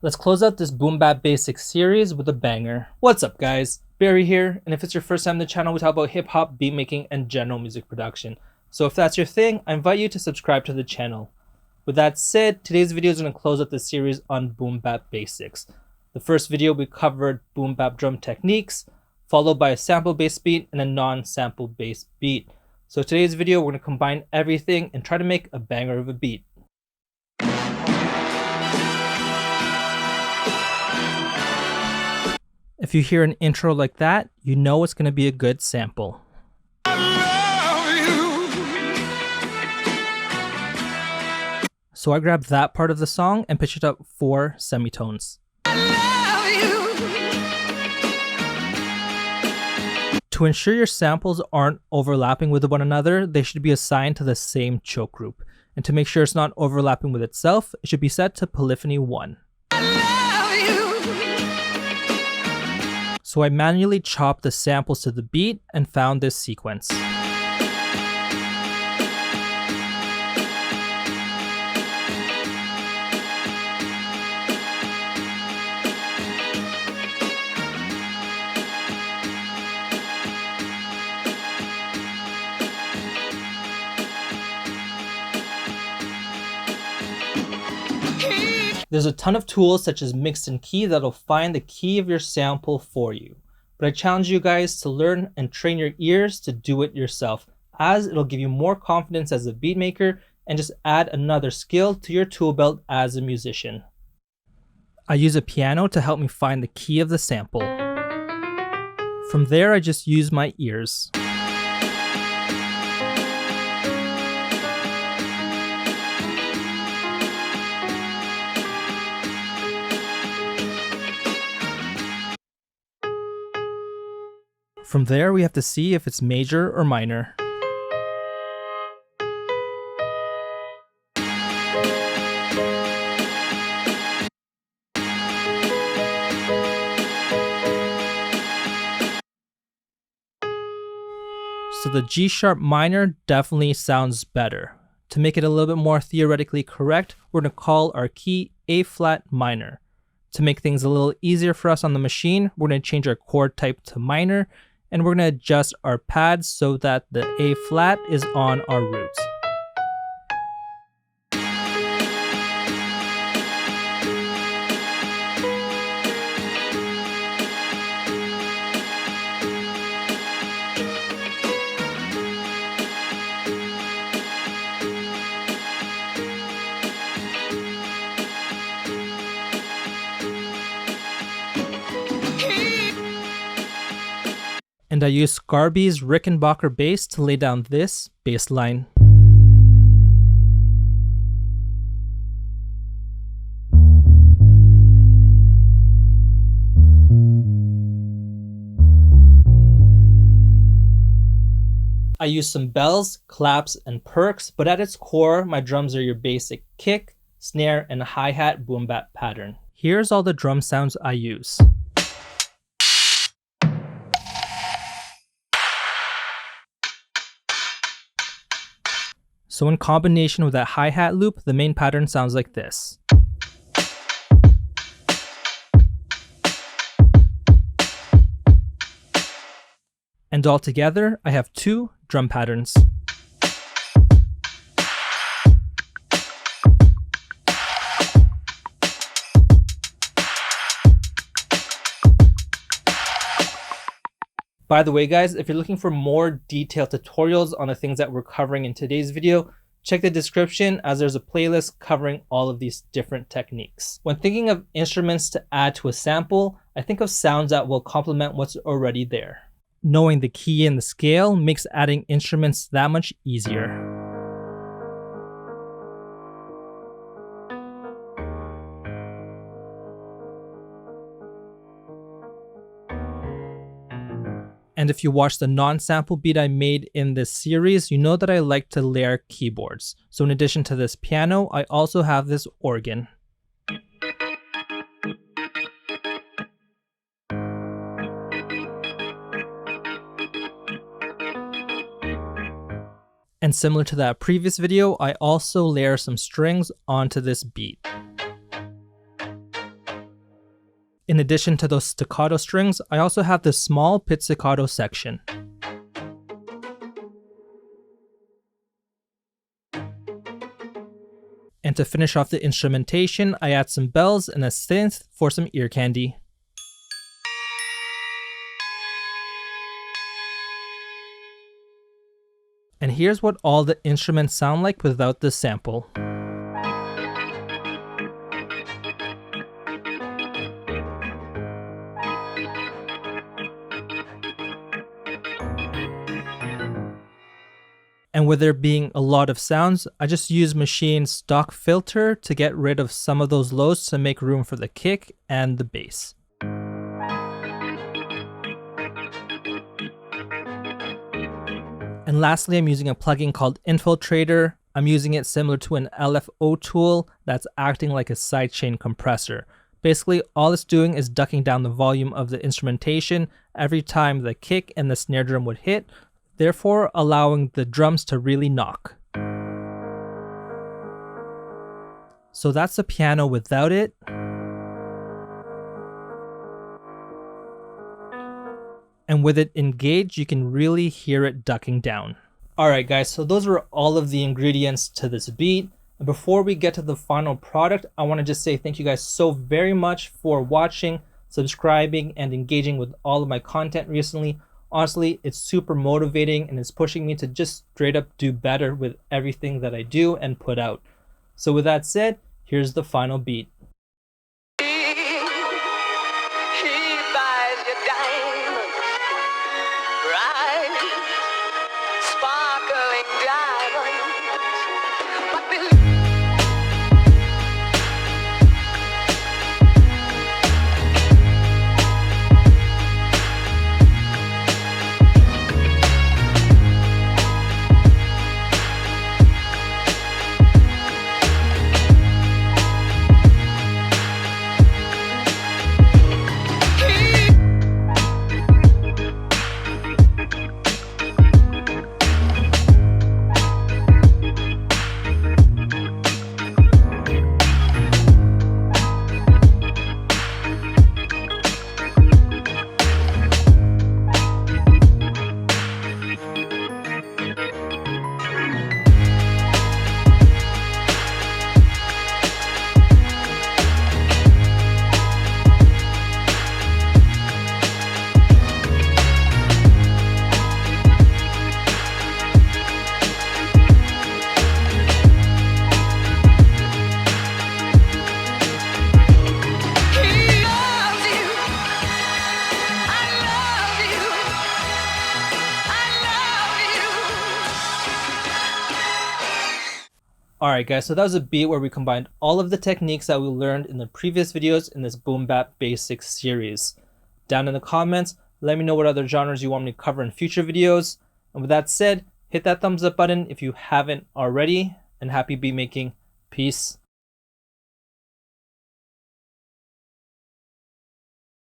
Let's close out this Boom Bap Basics series with a banger. What's up guys, Barry here, and if it's your first time on the channel, we talk about hip hop, beat making, and general music production. So if that's your thing, I invite you to subscribe to the channel. With that said, today's video is going to close out the series on Boom Bap Basics. The first video we covered Boom Bap drum techniques, followed by a sample-based beat and a non-sample-based beat. So today's video, we're going to combine everything and try to make a banger of a beat. If you hear an intro like that, you know it's going to be a good sample. So I grabbed that part of the song and pitched it up 4 semitones. To ensure your samples aren't overlapping with one another, they should be assigned to the same choke group. And to make sure it's not overlapping with itself, it should be set to polyphony 1. So I manually chopped the samples to the beat and found this sequence. There's a ton of tools such as Mix and Key that'll find the key of your sample for you. But I challenge you guys to learn and train your ears to do it yourself, as it'll give you more confidence as a beat maker and just add another skill to your tool belt as a musician. I use a piano to help me find the key of the sample. From there, I just use my ears. From there, we have to see if it's major or minor. So the G sharp minor definitely sounds better. To make it a little bit more theoretically correct, we're going to call our key A flat minor. To make things a little easier for us on the machine, we're going to change our chord type to minor, and we're going to adjust our pads so that the A flat is on our root. And I use Scarby's Rickenbacker bass to lay down this bass line. I use some bells, claps, and perks, but at its core, my drums are your basic kick, snare, and hi-hat boom bap pattern. Here's all the drum sounds I use. So in combination with that hi-hat loop, the main pattern sounds like this. And all together, I have 2 drum patterns. By the way guys, if you're looking for more detailed tutorials on the things that we're covering in today's video, check the description as there's a playlist covering all of these different techniques. When thinking of instruments to add to a sample, I think of sounds that will complement what's already there. Knowing the key and the scale makes adding instruments that much easier. And if you watch the non-sample beat I made in this series, you know that I like to layer keyboards. So in addition to this piano, I also have this organ. And similar to that previous video, I also layer some strings onto this beat. In addition to those staccato strings, I also have this small pizzicato section. And to finish off the instrumentation, I add some bells and a synth for some ear candy. And here's what all the instruments sound like without the sample. And with there being a lot of sounds, I just use Machine's stock filter to get rid of some of those lows to make room for the kick and the bass. And lastly, I'm using a plugin called Infiltrator. I'm using it similar to an LFO tool that's acting like a sidechain compressor. Basically, all it's doing is ducking down the volume of the instrumentation every time the kick and the snare drum would hit, therefore allowing the drums to really knock. So that's the piano without it. And with it engaged, you can really hear it ducking down. Alright guys, so those were all of the ingredients to this beat. And before we get to the final product, I want to just say thank you guys so very much for watching, subscribing, and engaging with all of my content recently. Honestly, it's super motivating and it's pushing me to just straight up do better with everything that I do and put out. So with that said, here's the final beat. Alright guys, so that was a beat where we combined all of the techniques that we learned in the previous videos in this Boom Bap Basics series. Down in the comments, let me know what other genres you want me to cover in future videos. And with that said, hit that thumbs up button if you haven't already, and happy beat making. Peace.